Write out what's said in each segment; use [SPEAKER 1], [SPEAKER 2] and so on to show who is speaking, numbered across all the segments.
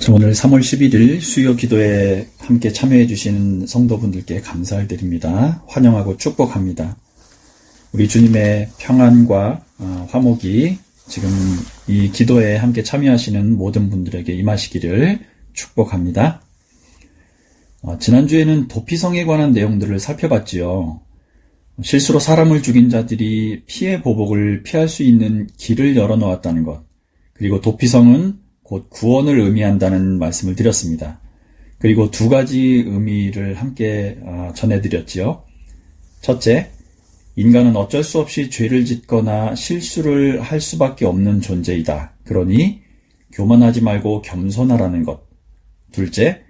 [SPEAKER 1] 오늘 3월 11일 수요 기도에 함께 참여해 주신 성도분들께 감사를 드립니다. 환영하고 축복합니다. 우리 주님의 평안과 화목이 지금 이 기도에 함께 참여하시는 모든 분들에게 임하시기를 축복합니다. 지난주에는 도피성에 관한 내용들을 살펴봤지요. 실수로 사람을 죽인 자들이 피해 보복을 피할 수 있는 길을 열어놓았다는 것, 그리고 도피성은 곧 구원을 의미한다는 말씀을 드렸습니다. 그리고 두 가지 의미를 함께 전해드렸지요. 첫째, 인간은 어쩔 수 없이 죄를 짓거나 실수를 할 수밖에 없는 존재이다. 그러니 교만하지 말고 겸손하라는 것. 둘째,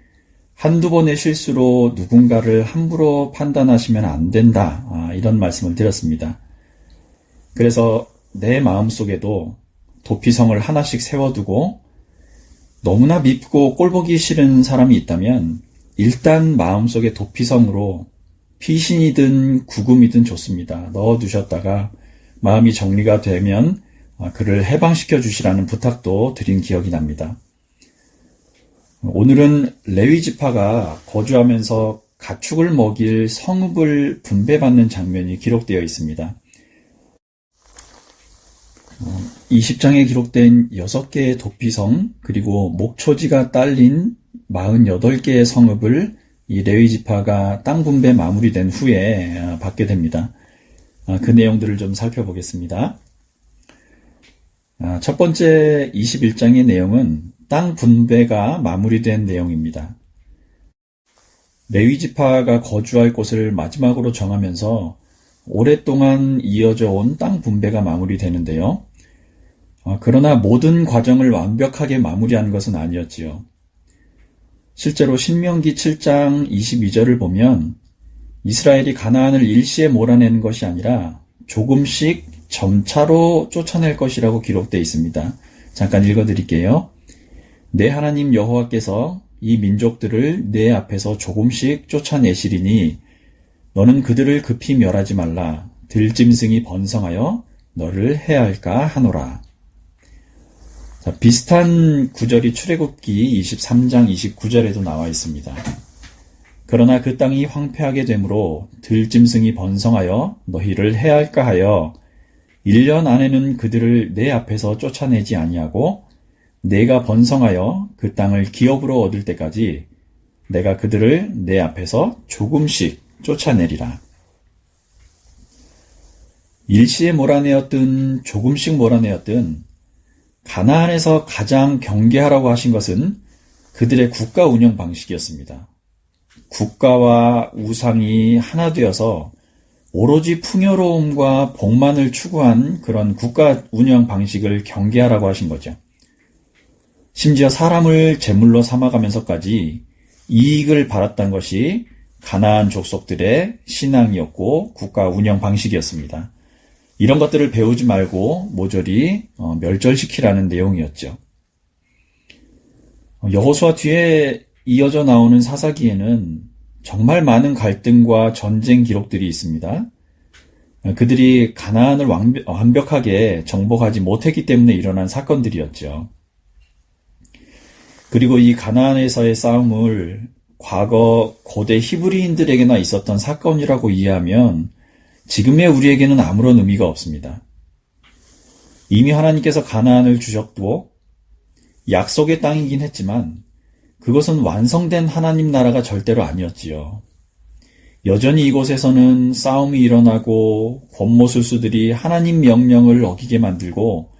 [SPEAKER 1] 한두 번의 실수로 누군가를 함부로 판단하시면 안 된다. 이런 말씀을 드렸습니다. 그래서 내 마음속에도 도피성을 하나씩 세워두고 너무나 밉고 꼴보기 싫은 사람이 있다면 일단 마음속에 도피성으로 피신이든 구금이든 좋습니다. 넣어두셨다가 마음이 정리가 되면 그를 해방시켜 주시라는 부탁도 드린 기억이 납니다. 오늘은 레위 지파가 거주하면서 가축을 먹일 성읍을 분배받는 장면이 기록되어 있습니다. 20장에 기록된 6개의 도피성 그리고 목초지가 딸린 48개의 성읍을 이 레위 지파가 땅 분배 마무리된 후에 받게 됩니다. 그 내용들을 좀 살펴보겠습니다. 첫 번째 21장의 내용은 땅 분배가 마무리된 내용입니다. 레위 지파가 거주할 곳을 마지막으로 정하면서 오랫동안 이어져 온 땅 분배가 마무리되는데요. 그러나 모든 과정을 완벽하게 마무리한 것은 아니었지요. 실제로 신명기 7장 22절을 보면 이스라엘이 가나안을 일시에 몰아내는 것이 아니라 조금씩 점차로 쫓아낼 것이라고 기록되어 있습니다. 잠깐 읽어드릴게요. 내 하나님 여호와께서 이 민족들을 내 앞에서 조금씩 쫓아내시리니 너는 그들을 급히 멸하지 말라. 들짐승이 번성하여 너를 해할까 하노라. 비슷한 구절이 출애굽기 23장 29절에도 나와 있습니다. 그러나 그 땅이 황폐하게 되므로 들짐승이 번성하여 너희를 해할까 하여 1년 안에는 그들을 내 앞에서 쫓아내지 아니하고 내가 번성하여 그 땅을 기업으로 얻을 때까지 내가 그들을 내 앞에서 조금씩 쫓아내리라. 일시에 몰아내었든 조금씩 몰아내었든 가나안에서 가장 경계하라고 하신 것은 그들의 국가 운영 방식이었습니다. 국가와 우상이 하나 되어서 오로지 풍요로움과 복만을 추구한 그런 국가 운영 방식을 경계하라고 하신 거죠. 심지어 사람을 제물로 삼아가면서까지 이익을 바랐던 것이 가나안 족속들의 신앙이었고 국가 운영 방식이었습니다. 이런 것들을 배우지 말고 모조리 멸절시키라는 내용이었죠. 여호수아 뒤에 이어져 나오는 사사기에는 정말 많은 갈등과 전쟁 기록들이 있습니다. 그들이 가나안을 완벽하게 정복하지 못했기 때문에 일어난 사건들이었죠. 그리고 이 가나안에서의 싸움을 과거 고대 히브리인들에게나 있었던 사건이라고 이해하면 지금의 우리에게는 아무런 의미가 없습니다. 이미 하나님께서 가나안을 주셨고 약속의 땅이긴 했지만 그것은 완성된 하나님 나라가 절대로 아니었지요. 여전히 이곳에서는 싸움이 일어나고 권모술수들이 하나님 명령을 어기게 만들고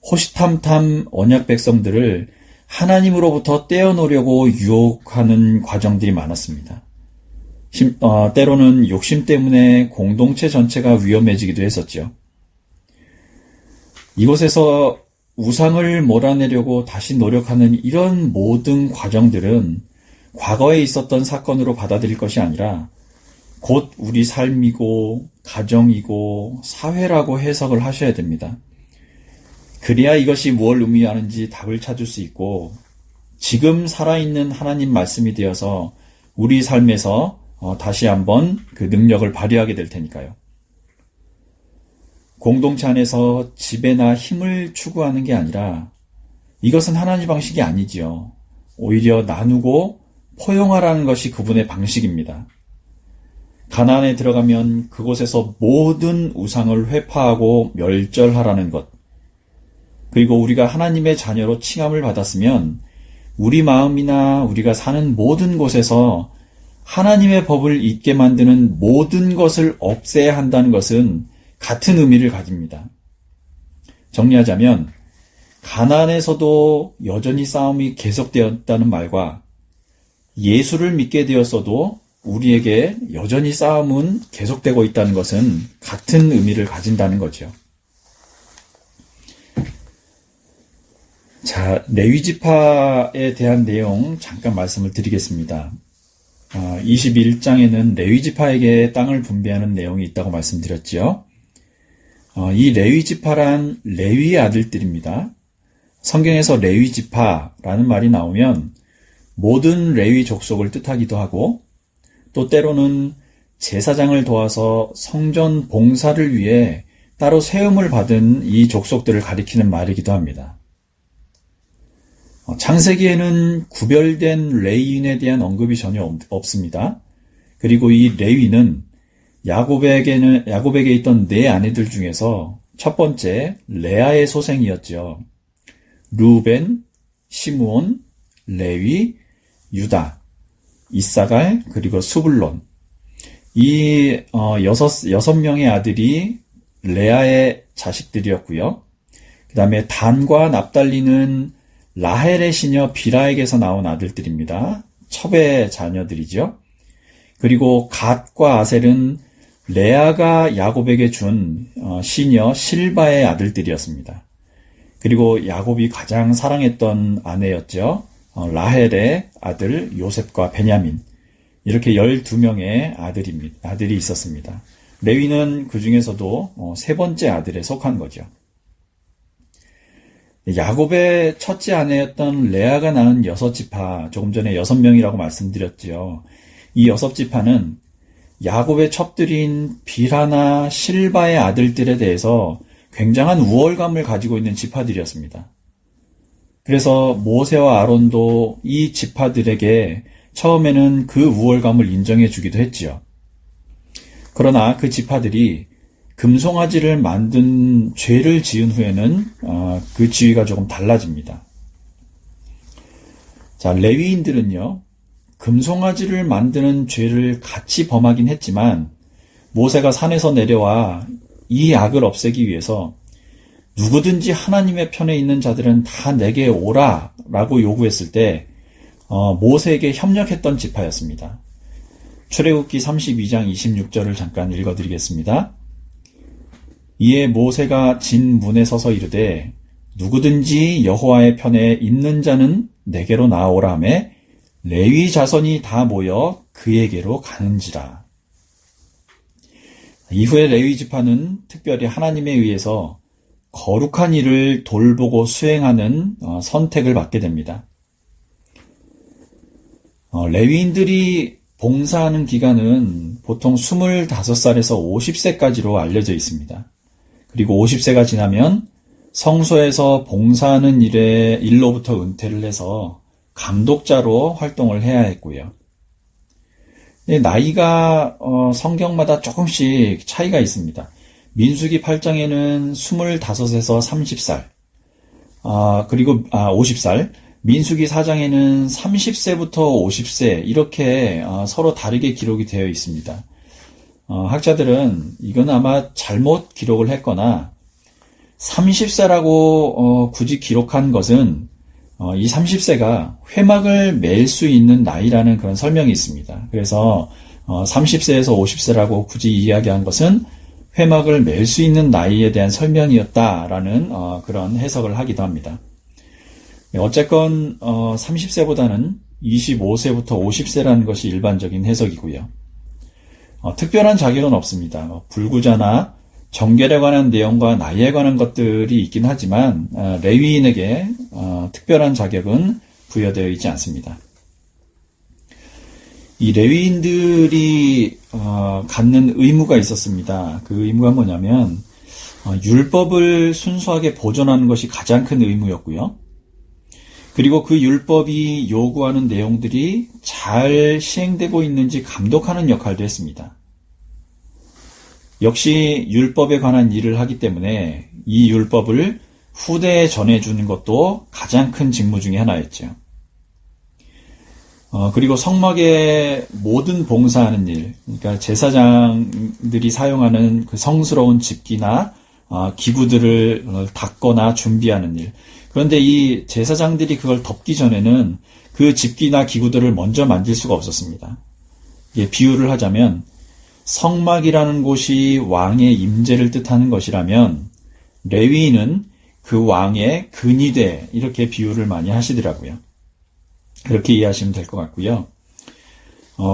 [SPEAKER 1] 호시탐탐 언약 백성들을 하나님으로부터 떼어놓으려고 유혹하는 과정들이 많았습니다. 때로는 욕심 때문에 공동체 전체가 위험해지기도 했었죠. 이곳에서 우상을 몰아내려고 다시 노력하는 이런 모든 과정들은 과거에 있었던 사건으로 받아들일 것이 아니라 곧 우리 삶이고 가정이고 사회라고 해석을 하셔야 됩니다. 그래야 이것이 무엇을 의미하는지 답을 찾을 수 있고 지금 살아있는 하나님 말씀이 되어서 우리 삶에서 다시 한번 그 능력을 발휘하게 될 테니까요. 공동체 안에서 지배나 힘을 추구하는 게 아니라 이것은 하나님 방식이 아니지요. 오히려 나누고 포용하라는 것이 그분의 방식입니다. 가나안에 들어가면 그곳에서 모든 우상을 회파하고 멸절하라는 것. 그리고 우리가 하나님의 자녀로 칭함을 받았으면 우리 마음이나 우리가 사는 모든 곳에서 하나님의 법을 잊게 만드는 모든 것을 없애야 한다는 것은 같은 의미를 가집니다. 정리하자면 가나안에서도 여전히 싸움이 계속되었다는 말과 예수를 믿게 되었어도 우리에게 여전히 싸움은 계속되고 있다는 것은 같은 의미를 가진다는 거죠. 자, 레위지파에 대한 내용 잠깐 말씀을 드리겠습니다. 21장에는 레위지파에게 땅을 분배하는 내용이 있다고 말씀드렸지요. 이 레위지파란 레위의 아들들입니다. 성경에서 레위지파라는 말이 나오면 모든 레위 족속을 뜻하기도 하고 또 때로는 제사장을 도와서 성전 봉사를 위해 따로 세움을 받은 이 족속들을 가리키는 말이기도 합니다. 창세기에는 구별된 레위인에 대한 언급이 전혀 없습니다. 그리고 이 레위는 야곱에게 있던 네 아내들 중에서 첫 번째 레아의 소생이었죠. 루벤, 시므온, 레위, 유다, 이사갈, 그리고 수블론. 이 여섯 명의 아들이 레아의 자식들이었고요. 그 다음에 단과 납달리는 라헬의 시녀 비라에게서 나온 아들들입니다. 첩의 자녀들이죠. 그리고 갓과 아셀은 레아가 야곱에게 준 시녀 실바의 아들들이었습니다. 그리고 야곱이 가장 사랑했던 아내였죠. 라헬의 아들 요셉과 베냐민. 이렇게 12명의 아들이 있었습니다. 레위는 그 중에서도 세 번째 아들에 속한 거죠. 야곱의 첫째 아내였던 레아가 낳은 6지파, 조금 전에 6명이라고 말씀드렸죠. 이 6지파는 야곱의 첩들인 비라나 실바의 아들들에 대해서 굉장한 우월감을 가지고 있는 지파들이었습니다. 그래서 모세와 아론도 이 지파들에게 처음에는 그 우월감을 인정해 주기도 했지요. 그러나 그 지파들이 금송아지를 만든 죄를 지은 후에는 그 지위가 조금 달라집니다. 자, 레위인들은요, 금송아지를 만드는 죄를 같이 범하긴 했지만 모세가 산에서 내려와 이 악을 없애기 위해서 누구든지 하나님의 편에 있는 자들은 다 내게 오라 라고 요구했을 때 모세에게 협력했던 지파였습니다. 출애굽기 32장 26절을 잠깐 읽어드리겠습니다. 이에 모세가 진 문에 서서 이르되 누구든지 여호와의 편에 있는 자는 내게로 나아오라 하매 레위 자손이 다 모여 그에게로 가는지라. 이후에 레위 지파는 특별히 하나님에 의해서 거룩한 일을 돌보고 수행하는 선택을 받게 됩니다. 레위인들이 봉사하는 기간은 보통 25살에서 50세까지로 알려져 있습니다. 그리고 50세가 지나면 성소에서 봉사하는 일로부터 은퇴를 해서 감독자로 활동을 해야 했고요. 나이가 성경마다 조금씩 차이가 있습니다. 민수기 8장에는 25에서 30살, 그리고 50살, 민수기 4장에는 30세부터 50세 이렇게 서로 다르게 기록이 되어 있습니다. 학자들은 이건 아마 잘못 기록을 했거나 30세라고 굳이 기록한 것은 이 30세가 회막을 맬 수 있는 나이라는 그런 설명이 있습니다. 그래서 30세에서 50세라고 굳이 이야기한 것은 회막을 맬 수 있는 나이에 대한 설명이었다라는 그런 해석을 하기도 합니다. 어쨌건 30세보다는 25세부터 50세라는 것이 일반적인 해석이고요. 특별한 자격은 없습니다. 불구자나 정결에 관한 내용과 나이에 관한 것들이 있긴 하지만 레위인에게 특별한 자격은 부여되어 있지 않습니다. 이 레위인들이 갖는 의무가 있었습니다. 그 의무가 뭐냐면 율법을 순수하게 보존하는 것이 가장 큰 의무였고요. 그리고 그 율법이 요구하는 내용들이 잘 시행되고 있는지 감독하는 역할도 했습니다. 역시 율법에 관한 일을 하기 때문에 이 율법을 후대에 전해주는 것도 가장 큰 직무 중에 하나였죠. 그리고 성막의 모든 봉사하는 일, 그러니까 제사장들이 사용하는 그 성스러운 집기나 기구들을 닦거나 준비하는 일. 그런데 이 제사장들이 그걸 덮기 전에는 그 집기나 기구들을 먼저 만질 수가 없었습니다. 비유를 하자면 성막이라는 곳이 왕의 임재를 뜻하는 것이라면 레위인은 그 왕의 근위대, 이렇게 비유를 많이 하시더라고요. 그렇게 이해하시면 될 것 같고요.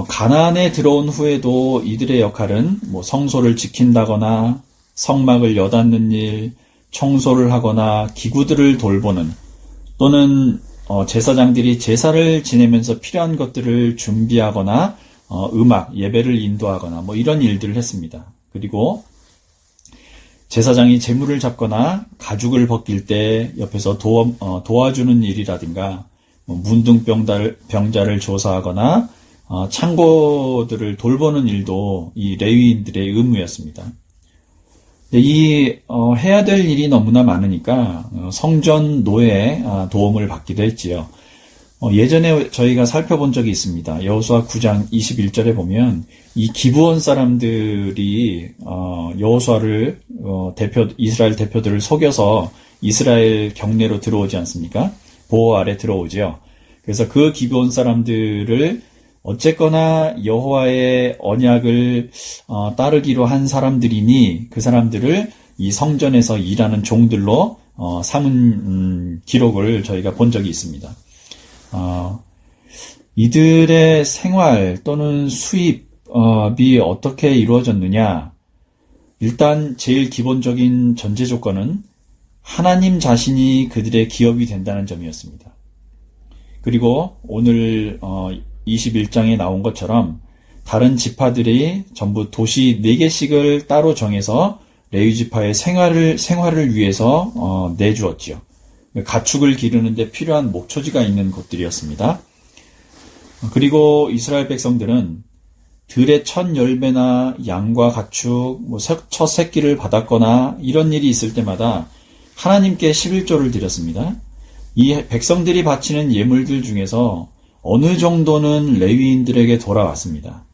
[SPEAKER 1] 가나안에 들어온 후에도 이들의 역할은 성소를 지킨다거나 성막을 여닫는 일, 청소를 하거나 기구들을 돌보는, 또는 제사장들이 제사를 지내면서 필요한 것들을 준비하거나 음악, 예배를 인도하거나 이런 일들을 했습니다. 그리고 제사장이 제물을 잡거나 가죽을 벗길 때 옆에서 도와주는 일이라든가 문둥병자를 조사하거나 창고들을 돌보는 일도 이 레위인들의 의무였습니다. 이 해야 될 일이 너무나 많으니까 성전 노예의 도움을 받기도 했지요. 예전에 저희가 살펴본 적이 있습니다. 여호수아 9장 21절에 보면 이 기브온 사람들이 여호수아를 이스라엘 대표들을 속여서 이스라엘 경내로 들어오지 않습니까? 보호 아래 들어오죠. 그래서 그 기브온 사람들을 어쨌거나 여호와의 언약을 따르기로 한 사람들이니 그 사람들을 이 성전에서 일하는 종들로 삼은 기록을 저희가 본 적이 있습니다. 이들의 생활 또는 수입이 어떻게 이루어졌느냐? 일단 제일 기본적인 전제 조건은 하나님 자신이 그들의 기업이 된다는 점이었습니다. 그리고 오늘 21장에 나온 것처럼 다른 지파들이 전부 도시 4개씩을 따로 정해서 레위 지파의 생활을 위해서 내주었지요. 가축을 기르는데 필요한 목초지가 있는 곳들이었습니다. 그리고 이스라엘 백성들은 들의 첫 열매나 양과 가축, 첫 새끼를 받았거나 이런 일이 있을 때마다 하나님께 11조를 드렸습니다. 이 백성들이 바치는 예물들 중에서 어느 정도는 레위인들에게 돌아왔습니다.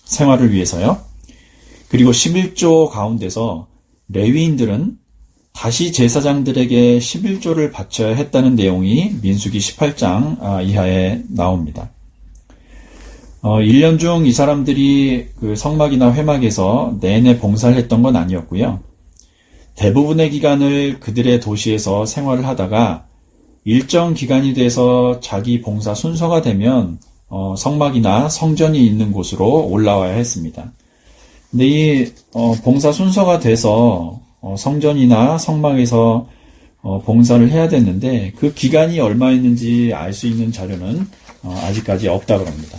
[SPEAKER 1] 생활을 위해서요. 그리고 11조 가운데서 레위인들은 다시 제사장들에게 11조를 바쳐야 했다는 내용이 민수기 18장 이하에 나옵니다. 1년 중 이 사람들이 그 성막이나 회막에서 내내 봉사를 했던 건 아니었고요. 대부분의 기간을 그들의 도시에서 생활을 하다가 일정 기간이 돼서 자기 봉사 순서가 되면 성막이나 성전이 있는 곳으로 올라와야 했습니다. 근데 이 봉사 순서가 돼서 성전이나 성막에서 봉사를 해야 됐는데 그 기간이 얼마였는지 알 수 있는 자료는 아직까지 없다고 합니다.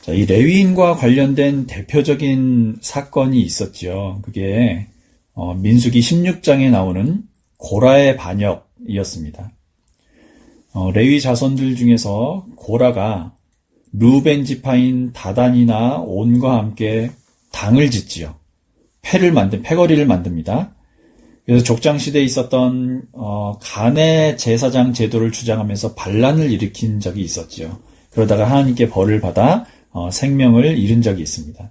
[SPEAKER 1] 자, 이 레위인과 관련된 대표적인 사건이 있었죠. 그게 민수기 16장에 나오는 고라의 반역이었습니다. 레위 자손들 중에서 고라가 르우벤 지파인 다단이나 온과 함께 당을 짓지요. 패거리를 만듭니다. 그래서 족장시대에 있었던 간의 제사장 제도를 주장하면서 반란을 일으킨 적이 있었지요. 그러다가 하나님께 벌을 받아 생명을 잃은 적이 있습니다.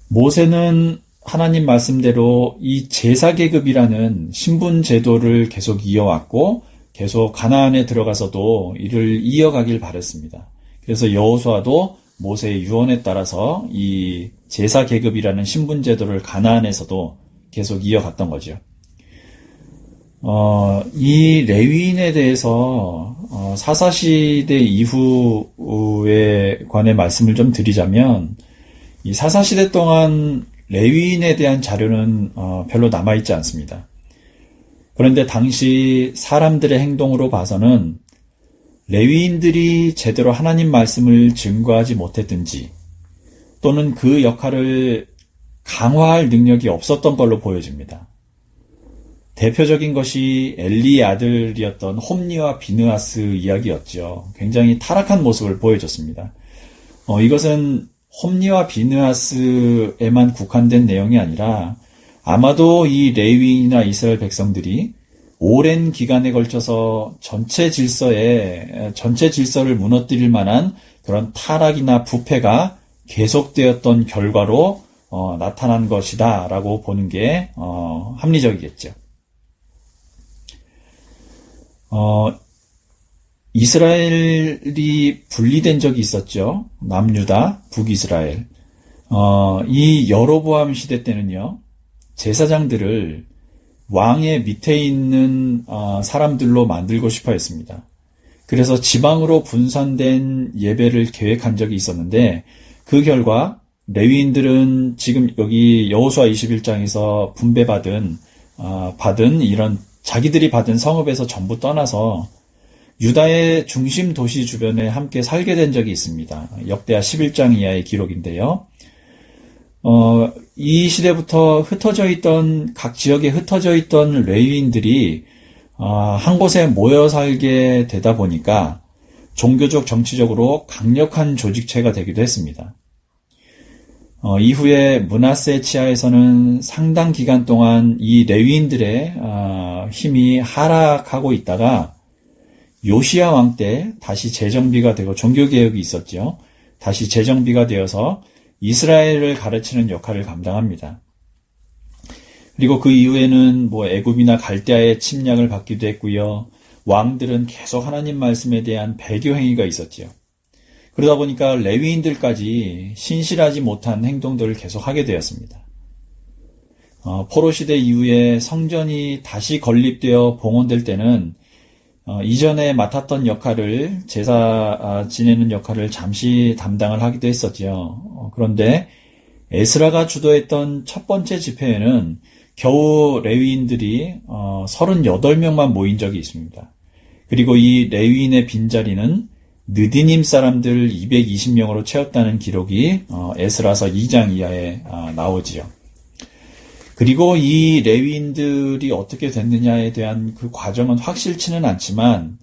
[SPEAKER 1] 모세는 하나님 말씀대로 이 제사계급이라는 신분 제도를 계속 이어왔고 계속 가나안에 들어가서도 이를 이어가길 바랬습니다. 그래서 여호수아도 모세의 유언에 따라서 이 제사계급이라는 신분 제도를 가나안에서도 계속 이어갔던 거죠. 이 레위인에 대해서 사사시대 이후에 관해 말씀을 좀 드리자면 이 사사시대 동안 레위인에 대한 자료는 별로 남아있지 않습니다. 그런데 당시 사람들의 행동으로 봐서는 레위인들이 제대로 하나님 말씀을 증거하지 못했든지 또는 그 역할을 강화할 능력이 없었던 걸로 보여집니다. 대표적인 것이 엘리의 아들이었던 홈니와 비느하스 이야기였죠. 굉장히 타락한 모습을 보여줬습니다. 이것은 홈니와 비느하스에만 국한된 내용이 아니라 아마도 이 레위인이나 이스라엘 백성들이 오랜 기간에 걸쳐서 전체 질서를 무너뜨릴 만한 그런 타락이나 부패가 계속되었던 결과로 나타난 것이다 라고 보는 게 합리적이겠죠. 이스라엘이 분리된 적이 있었죠. 남유다, 북이스라엘. 이 여로보암 시대 때는요, 제사장들을 왕의 밑에 있는 사람들로 만들고 싶어 했습니다. 그래서 지방으로 분산된 예배를 계획한 적이 있었는데, 그 결과 레위인들은 지금 여기 여호수아 21장에서 분배받은 이런 자기들이 받은 성읍에서 전부 떠나서 유다의 중심 도시 주변에 함께 살게 된 적이 있습니다. 역대하 11장 이하의 기록인데요. 이 시대부터 각 지역에 흩어져 있던 레위인들이 한 곳에 모여 살게 되다 보니까 종교적, 정치적으로 강력한 조직체가 되기도 했습니다. 이후에 므낫세 치하에서는 상당 기간 동안 이 레위인들의 힘이 하락하고 있다가 요시야 왕 때 다시 재정비가 되고 종교개혁이 있었죠. 다시 재정비가 되어서 이스라엘을 가르치는 역할을 감당합니다. 그리고 그 이후에는 애굽이나 갈대아의 침략을 받기도 했고요. 왕들은 계속 하나님 말씀에 대한 배교 행위가 있었죠. 그러다 보니까 레위인들까지 신실하지 못한 행동들을 계속하게 되었습니다. 포로 시대 이후에 성전이 다시 건립되어 봉헌될 때는 이전에 맡았던 역할을 제사 지내는 역할을 잠시 담당을 하기도 했었죠. 그런데 에스라가 주도했던 첫 번째 집회에는 겨우 레위인들이 38명만 모인 적이 있습니다. 그리고 이 레위인의 빈자리는 느디님 사람들 220명으로 채웠다는 기록이 에스라서 2장 이하에 나오지요. 그리고 이 레위인들이 어떻게 됐느냐에 대한 그 과정은 확실치는 않지만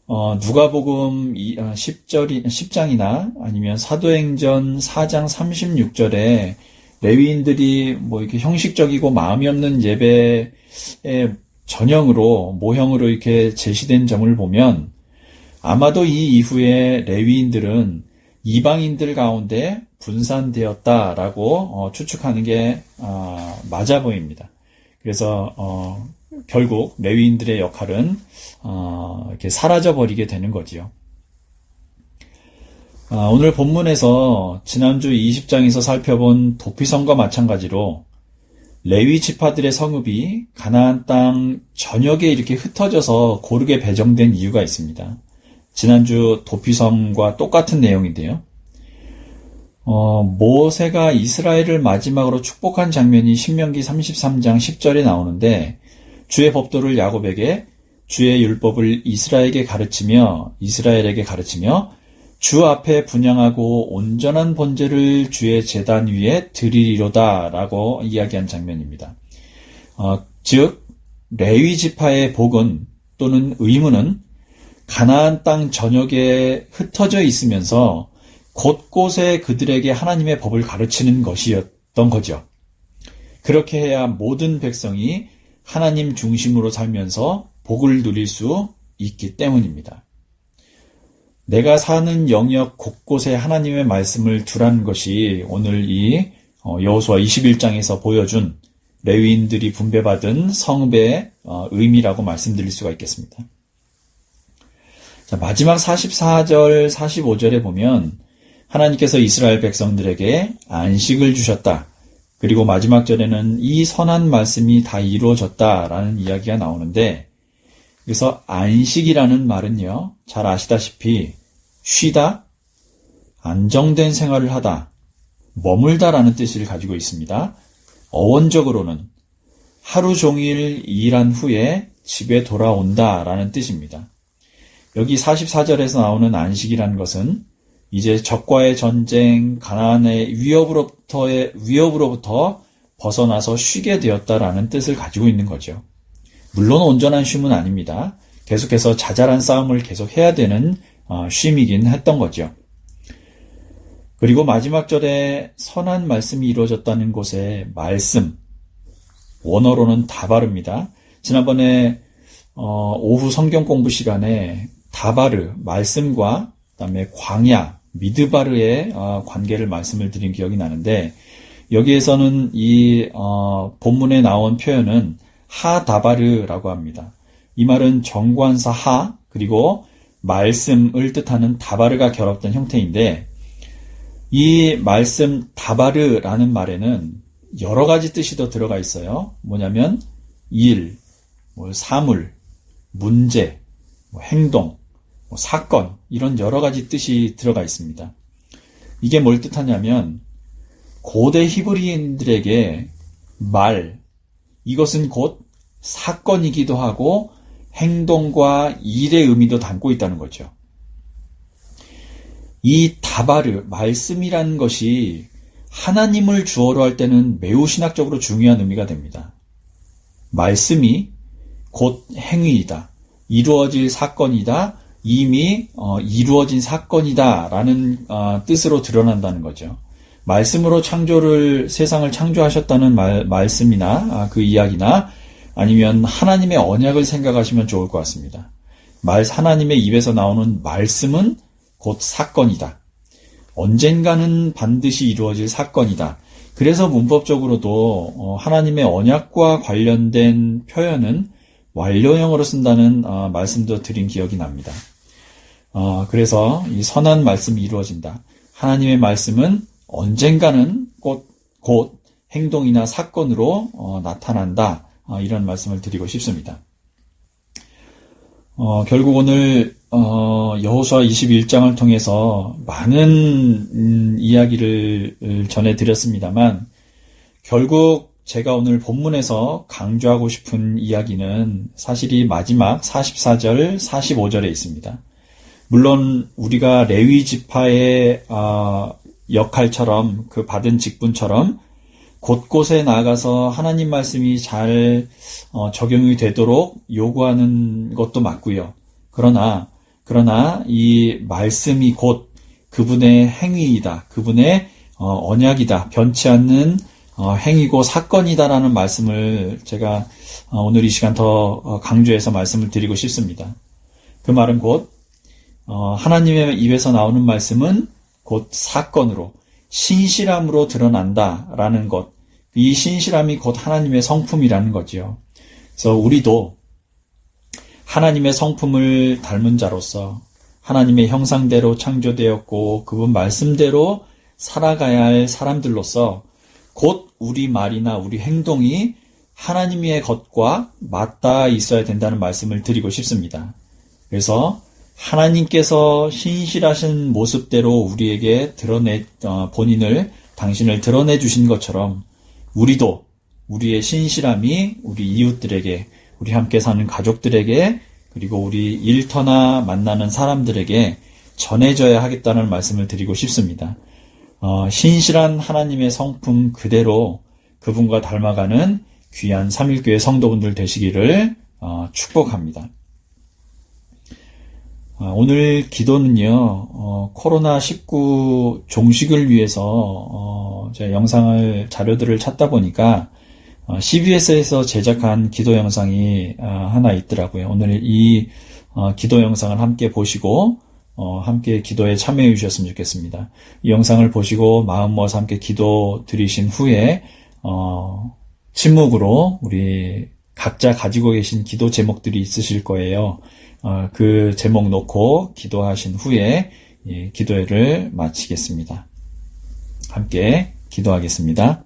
[SPEAKER 1] 누가복음 10장이나 아니면 사도행전 4장 36절에 레위인들이 이렇게 형식적이고 마음이 없는 예배의 모형으로 이렇게 제시된 점을 보면 아마도 이 이후에 레위인들은 이방인들 가운데 분산되었다라고 추측하는 게 맞아 보입니다. 그래서 결국 레위인들의 역할은 이렇게 사라져 버리게 되는 거지요. 오늘 본문에서 지난주 20장에서 살펴본 도피성과 마찬가지로 레위 지파들의 성읍이 가나안 땅 전역에 이렇게 흩어져서 고르게 배정된 이유가 있습니다. 지난주 도피성과 똑같은 내용인데요. 모세가 이스라엘을 마지막으로 축복한 장면이 신명기 33장 10절에 나오는데 주의 법도를 야곱에게 주의 율법을 이스라엘에게 가르치며 주 앞에 분향하고 온전한 번제를 주의 제단 위에 드리리로다 라고 이야기한 장면입니다. 즉 레위 지파의 복은 또는 의무는 가나안 땅 전역에 흩어져 있으면서 곳곳에 그들에게 하나님의 법을 가르치는 것이었던 거죠. 그렇게 해야 모든 백성이 하나님 중심으로 살면서 복을 누릴 수 있기 때문입니다. 내가 사는 영역 곳곳에 하나님의 말씀을 두라는 것이 오늘 이 여호수아 21장에서 보여준 레위인들이 분배받은 성읍의 의미라고 말씀드릴 수가 있겠습니다. 자, 마지막 44절, 45절에 보면 하나님께서 이스라엘 백성들에게 안식을 주셨다. 그리고 마지막 절에는 이 선한 말씀이 다 이루어졌다라는 이야기가 나오는데 그래서 안식이라는 말은요, 잘 아시다시피 쉬다, 안정된 생활을 하다, 머물다라는 뜻을 가지고 있습니다. 어원적으로는 하루 종일 일한 후에 집에 돌아온다라는 뜻입니다. 여기 44절에서 나오는 안식이라는 것은 이제 적과의 전쟁, 가나안의 위협으로부터 벗어나서 쉬게 되었다라는 뜻을 가지고 있는 거죠. 물론 온전한 쉼은 아닙니다. 계속해서 자잘한 싸움을 계속 해야 되는 쉼이긴 했던 거죠. 그리고 마지막 절에 선한 말씀이 이루어졌다는 곳에 말씀, 원어로는 다바르입니다. 지난번에 오후 성경 공부 시간에 다바르, 말씀과 그다음에 광야, 미드바르의 관계를 말씀을 드린 기억이 나는데, 여기에서는 이 본문에 나온 표현은 하다바르라고 합니다. 이 말은 정관사 하 그리고 말씀을 뜻하는 다바르가 결합된 형태인데, 이 말씀 다바르라는 말에는 여러 가지 뜻이 더 들어가 있어요. 뭐냐면 일, 사물, 문제, 행동, 사건, 이런 여러 가지 뜻이 들어가 있습니다. 이게 뭘 뜻하냐면 고대 히브리인들에게 말, 이것은 곧 사건이기도 하고 행동과 일의 의미도 담고 있다는 거죠. 이 다바르, 말씀이라는 것이 하나님을 주어로 할 때는 매우 신학적으로 중요한 의미가 됩니다. 말씀이 곧 행위이다, 이루어질 사건이다, 이미 이루어진 사건이다 라는 뜻으로 드러난다는 거죠. 말씀으로 세상을 창조하셨다는 말씀이나 그 이야기나 아니면 하나님의 언약을 생각하시면 좋을 것 같습니다. 하나님의 입에서 나오는 말씀은 곧 사건이다. 언젠가는 반드시 이루어질 사건이다. 그래서 문법적으로도 하나님의 언약과 관련된 표현은 완료형으로 쓴다는 말씀도 드린 기억이 납니다. 그래서 이 선한 말씀이 이루어진다. 하나님의 말씀은 언젠가는 곧 행동이나 사건으로 나타난다. 이런 말씀을 드리고 싶습니다. 결국 오늘 여호수아 21장을 통해서 많은 이야기를 전해드렸습니다만, 결국 제가 오늘 본문에서 강조하고 싶은 이야기는 사실 이 마지막 44절, 45절에 있습니다. 물론 우리가 레위 지파의 역할처럼, 그 받은 직분처럼 곳곳에 나가서 하나님 말씀이 잘 적용이 되도록 요구하는 것도 맞고요. 그러나 이 말씀이 곧 그분의 행위이다, 그분의 언약이다, 변치 않는 행위고 사건이다라는 말씀을 제가 오늘 이 시간 더 강조해서 말씀을 드리고 싶습니다. 그 말은 곧 하나님의 입에서 나오는 말씀은 곧 사건으로, 신실함으로 드러난다라는 것, 이 신실함이 곧 하나님의 성품이라는 거지요. 그래서 우리도 하나님의 성품을 닮은 자로서 하나님의 형상대로 창조되었고 그분 말씀대로 살아가야 할 사람들로서 곧 우리 말이나 우리 행동이 하나님의 것과 맞닿아 있어야 된다는 말씀을 드리고 싶습니다. 그래서 하나님께서 신실하신 모습대로 우리에게 당신을 드러내 주신 것처럼 우리도 우리의 신실함이 우리 이웃들에게, 우리 함께 사는 가족들에게, 그리고 우리 일터나 만나는 사람들에게 전해져야 하겠다는 말씀을 드리고 싶습니다. 신실한 하나님의 성품 그대로 그분과 닮아가는 귀한 삼일교회 성도분들 되시기를 축복합니다. 오늘 기도는요, 코로나19 종식을 위해서 제가 자료들을 찾다 보니까 CBS에서 제작한 기도 영상이 하나 있더라고요. 오늘 이 기도 영상을 함께 보시고 함께 기도에 참여해 주셨으면 좋겠습니다. 이 영상을 보시고 마음 모아서 함께 기도 드리신 후에 침묵으로 우리 각자 가지고 계신 기도 제목들이 있으실 거예요. 그 제목 놓고 기도하신 후에 기도회를 마치겠습니다. 함께 기도하겠습니다.